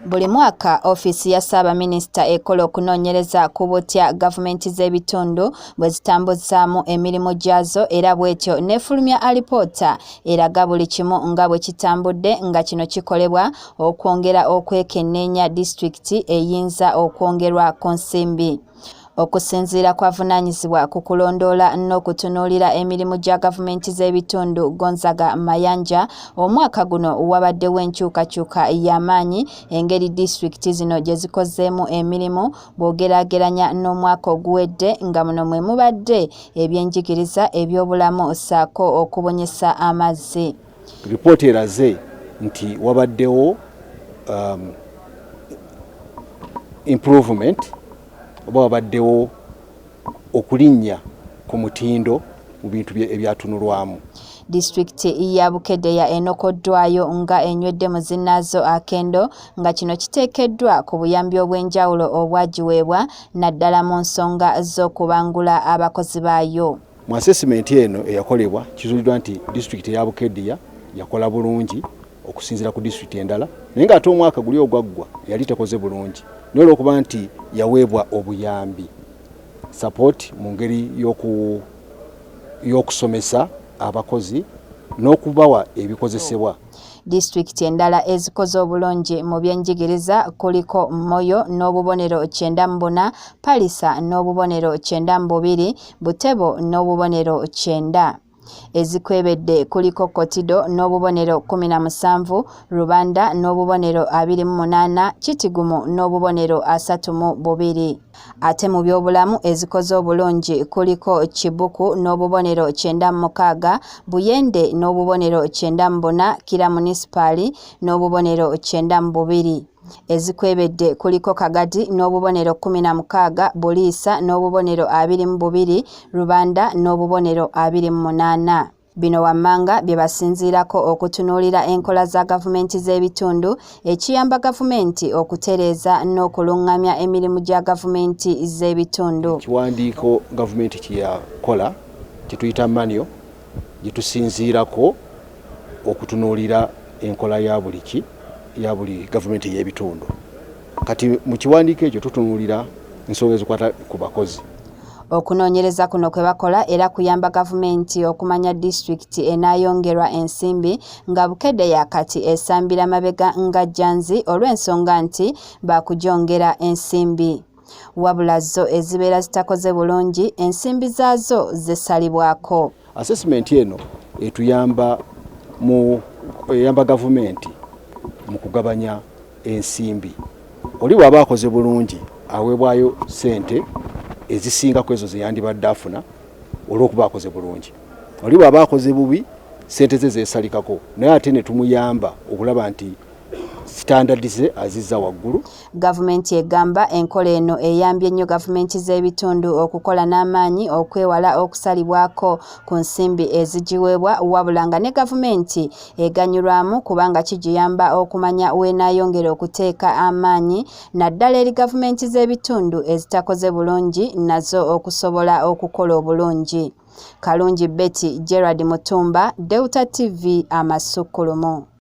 Buli mwaka ofisi ya ssaabaminisita ekola okunoonyereza ku butya gavumenti z'ebitundu bwe zitambuzaamu emirimu gyazo era bw'etyo n'efulumya alipoota eraga buli kimu nga bwe kitambudde nga kino kikolebwa okwongera okwekenneenya disitulikiti eyinza okwongerwa ku nsimbi. Okusinziira kwavunaanyizibwa ku kulondoola n'okutunuulira emirimu gya gavumenti z'ebitundu Gonzaga Mayanja, omwaka guno wabaddewo enkyukakyuka y'amaanyi engeri disitulikiti zino gyezikozeemu emirimu bw'ogeraageranya n'omwaka oguwedde nga muno mwemubadde ebyenjigiriza, ebyobulamu ssaako okubonyesa amazzi. Ripooti eraze nti wabaddewo improvement oba wabaddewo okulinnya ku mutindo mu bintu ebyatunulwamu. Disitulikiti ya Bukedea enokoddwayo nga enywedde muzinaazo akendo nga kino kiteekeddwa ku buyambi obw'enjawulo obwagiweebwa naddala mu nsonga z'okubangula abakozi baayo. Mu assessment eno eyakolebwa kizuuliddwa nti disitulikiti ya Bukedea yakola bulungi okusinziira ku disitulikiti endala, naye ng'ate omwaka guli ogwaggwa yali tekoze bulungi naye olw'okuba nti yaweebwa obuyambi support mu ngeri y'okusomesa abakozi n'okubawa ebikozesebwa. Disitulikiti endala ezikoze obulungi mu byenjigiriza kuliko Moyo n'obubonero 94, Palisa n'obubonero 92, Butebo n'obubonero 9. Ezikwebedde kuliko Kotido n'obubonero 17, Rubanda n'obubonero 28, Kitigumu n'obubonero 32. Ate mu byobulamu ezikoze obulungi kuliko Kibuku n'obubonero 96, Buyende n'obubonero 94, Kira munisipali n'obubonero 92. Ezikwebedde kuliko Kagadi n'obubonero 16, Buliisa n'obubonero 22, Rubanda n'obubonero 28. Bino wammanga bye basinziirako okutunuulira enkola za gavumenti z'ebitundu ekiyamba gavumenti okutereeza n'okuluŋŋamya emirimu gya gavumenti z'ebitundu. Ekiwandiiko gavumenti kye yakola kye tuyita manual gye tusinziirako okutunuulira enkola ya buli gavumenti y'ebitundu. Kati mu kiwandiiko ekyo tutunuulira ensonga ezikwata ku bakozi. Okunoonyereza kuno kwe bakola era kuyamba gavumenti okumanya disitulikiti enaayongerwa ensimbi nga Bukedea kati esambira mabega nga Janzi olw'ensonga nti baakugyongera ensimbi. Wabula zo ezibeera zitakoze bulungi ensimbi zaazo zesalibwako. Assessment eno etuyamba gavumenti mu kugabanya ensimbi. Oli bw'aba akoze bulungi aweebwayo ssente ezisinga ku ezo ze yandibadde afuna olw'okuba akoze bulungi. Oli bw'aba akoze bubi ssente ze zeesalikako, naye ate ne tumuyamba okulaba nti sitandadi ze azizza waggulu. Gavumenti egamba enkola eno eyambye nnyo gavumenti z'ebitundu okukola n'amaanyi okwewala okusalibwako ku nsimbi ezigiweebwa, wabula nga ne gavumenti eganyulwamu kubanga kigiyamba okumanya weenaayongera okuteeka amaanyi naddala eri gavumenti z'ebitundu ezitakoze bulungi nazo okusobola okukola obulungi. Kalungi Betty Gerard Mutumba, Deuta TV Amasukkulumu.